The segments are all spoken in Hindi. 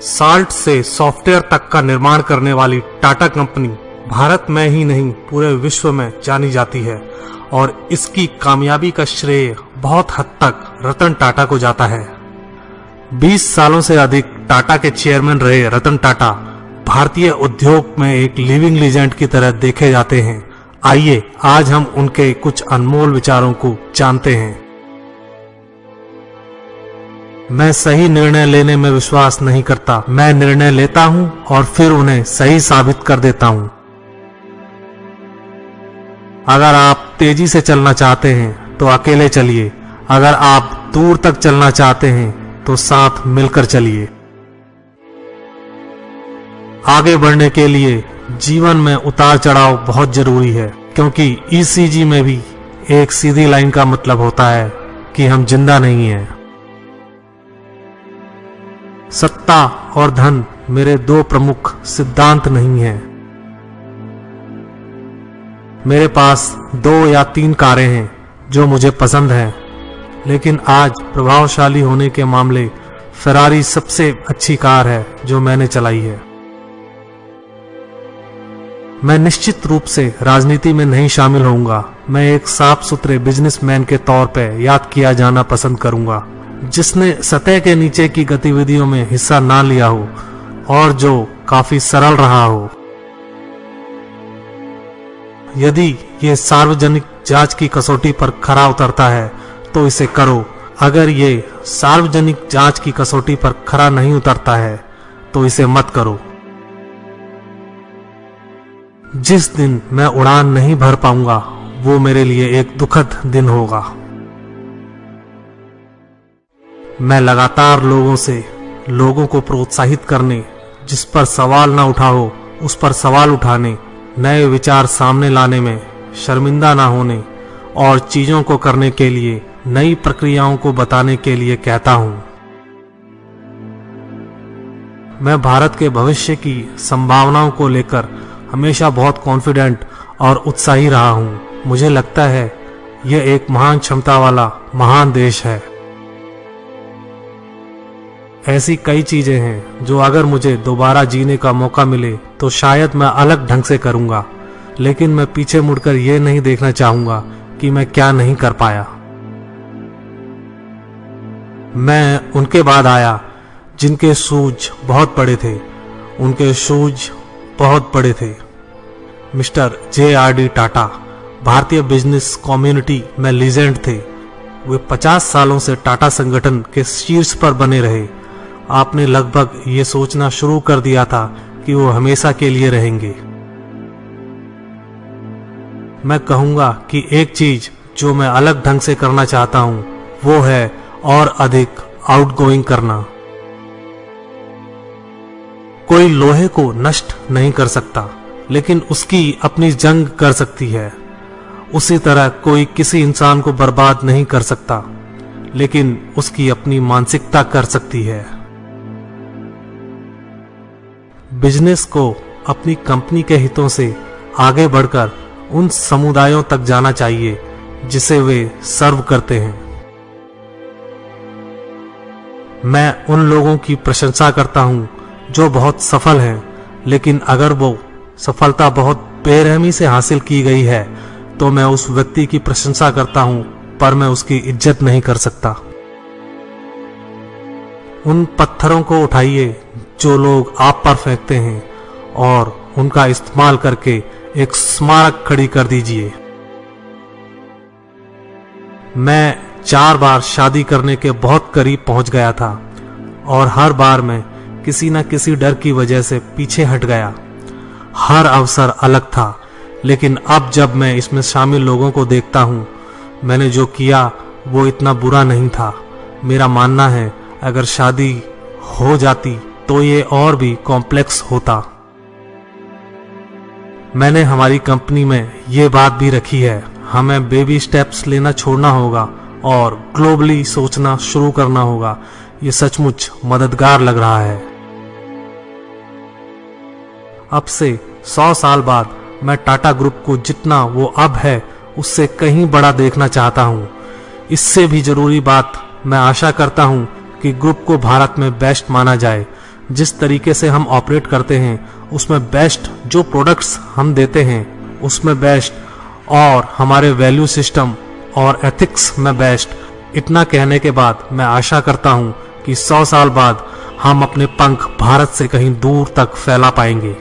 साल्ट से सॉफ्टवेयर तक का निर्माण करने वाली टाटा कंपनी भारत में ही नहीं पूरे विश्व में जानी जाती है और इसकी कामयाबी का श्रेय बहुत हद तक रतन टाटा को जाता है। 20 सालों से अधिक टाटा के चेयरमैन रहे रतन टाटा भारतीय उद्योग में एक लिविंग लीजेंड की तरह देखे जाते हैं। आइए आज हम उनके कुछ अनमोल विचारों को जानते हैं। मैं सही निर्णय लेने में विश्वास नहीं करता, मैं निर्णय लेता हूं और फिर उन्हें सही साबित कर देता हूं। अगर आप तेजी से चलना चाहते हैं तो अकेले चलिए, अगर आप दूर तक चलना चाहते हैं तो साथ मिलकर चलिए। आगे बढ़ने के लिए जीवन में उतार चढ़ाव बहुत जरूरी है, क्योंकि ईसीजी में भी एक सीधी लाइन का मतलब होता है कि हम जिंदा नहीं हैं। सत्ता और धन मेरे दो प्रमुख सिद्धांत नहीं हैं। मेरे पास 2 या 3 कारें हैं जो मुझे पसंद हैं, लेकिन आज प्रभावशाली होने के मामले फेरारी सबसे अच्छी कार है जो मैंने चलाई है। मैं निश्चित रूप से राजनीति में नहीं शामिल होऊंगा। मैं एक साफ सुथरे बिजनेसमैन के तौर पर याद किया जाना पसंद करूंगा, जिसने सतह के नीचे की गतिविधियों में हिस्सा ना लिया हो और जो काफी सरल रहा हो। यदि ये सार्वजनिक जांच की कसौटी पर खरा उतरता है तो इसे करो। अगर ये सार्वजनिक जांच की कसौटी पर खरा नहीं उतरता है तो इसे मत करो। जिस दिन मैं उड़ान नहीं भर पाऊंगा वो मेरे लिए एक दुखद दिन होगा। मैं लगातार लोगों को प्रोत्साहित करने, जिस पर सवाल ना उठा हो उस पर सवाल उठाने, नए विचार सामने लाने में शर्मिंदा ना होने और चीजों को करने के लिए नई प्रक्रियाओं को बताने के लिए कहता हूं। मैं भारत के भविष्य की संभावनाओं को लेकर हमेशा बहुत कॉन्फिडेंट और उत्साही रहा हूं। मुझे लगता है यह एक महान क्षमता वाला महान देश है। ऐसी कई चीजें हैं जो अगर मुझे दोबारा जीने का मौका मिले तो शायद मैं अलग ढंग से करूंगा, लेकिन मैं पीछे मुड़कर यह नहीं देखना चाहूंगा कि मैं क्या नहीं कर पाया। मैं उनके बाद आया जिनके शूज बहुत बड़े थे, उनके शूज बहुत बड़े थे। मिस्टर JRD टाटा भारतीय बिजनेस कम्युनिटी में लीजेंड थे। वे 50 सालों से टाटा संगठन के शीर्ष पर बने रहे। आपने लगभग ये सोचना शुरू कर दिया था कि वो हमेशा के लिए रहेंगे। मैं कहूंगा कि एक चीज जो मैं अलग ढंग से करना चाहता हूं वो है और अधिक आउटगोइंग करना। कोई लोहे को नष्ट नहीं कर सकता, लेकिन उसकी अपनी जंग कर सकती है। उसी तरह कोई किसी इंसान को बर्बाद नहीं कर सकता, लेकिन उसकी अपनी मानसिकता कर सकती है। बिजनेस को अपनी कंपनी के हितों से आगे बढ़कर उन समुदायों तक जाना चाहिए जिसे वे सर्व करते हैं। मैं उन लोगों की प्रशंसा करता हूं जो बहुत सफल हैं, लेकिन अगर वो सफलता बहुत बेरहमी से हासिल की गई है तो मैं उस व्यक्ति की प्रशंसा करता हूं, पर मैं उसकी इज्जत नहीं कर सकता। उन पत्थरों को उठाइए जो लोग आप पर फेंकते हैं और उनका इस्तेमाल करके एक स्मारक खड़ी कर दीजिए। मैं 4 बार शादी करने के बहुत करीब पहुंच गया था और हर बार मैं किसी न किसी डर की वजह से पीछे हट गया। हर अवसर अलग था, लेकिन अब जब मैं इसमें शामिल लोगों को देखता हूं, मैंने जो किया वो इतना बुरा नहीं था। मेरा मानना है अगर शादी हो जाती तो ये और भी कॉम्प्लेक्स होता। मैंने हमारी कंपनी में ये बात भी रखी है, हमें बेबी स्टेप्स लेना छोड़ना होगा और ग्लोबली सोचना शुरू करना होगा। ये सचमुच मददगार लग रहा है। अब से 100 साल बाद मैं टाटा ग्रुप को जितना वो अब है उससे कहीं बड़ा देखना चाहता हूं। इससे भी जरूरी बात, मैं आशा करता हूं कि ग्रुप को भारत में बेस्ट माना जाए। जिस तरीके से हम ऑपरेट करते हैं उसमें बेस्ट, जो प्रोडक्ट्स हम देते हैं उसमें बेस्ट, और हमारे वैल्यू सिस्टम और एथिक्स में बेस्ट। इतना कहने के बाद मैं आशा करता हूं कि 100 साल बाद हम अपने पंख भारत से कहीं दूर तक फैला पाएंगे।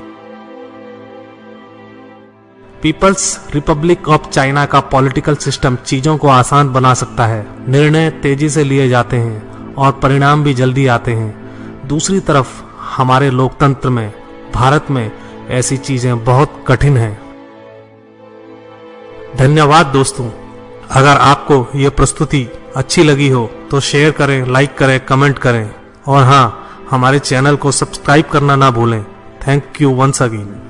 पीपल्स रिपब्लिक ऑफ चाइना का पॉलिटिकल सिस्टम चीजों को आसान बना सकता है। निर्णय तेजी से लिए जाते हैं और परिणाम भी जल्दी आते हैं। दूसरी तरफ हमारे लोकतंत्र में, भारत में ऐसी चीजें बहुत कठिन हैं। धन्यवाद दोस्तों। अगर आपको ये प्रस्तुति अच्छी लगी हो तो शेयर करें, लाइक करें, कमेंट करें और हाँ, हमारे चैनल को सब्सक्राइब करना ना भूलें। Thank you once again.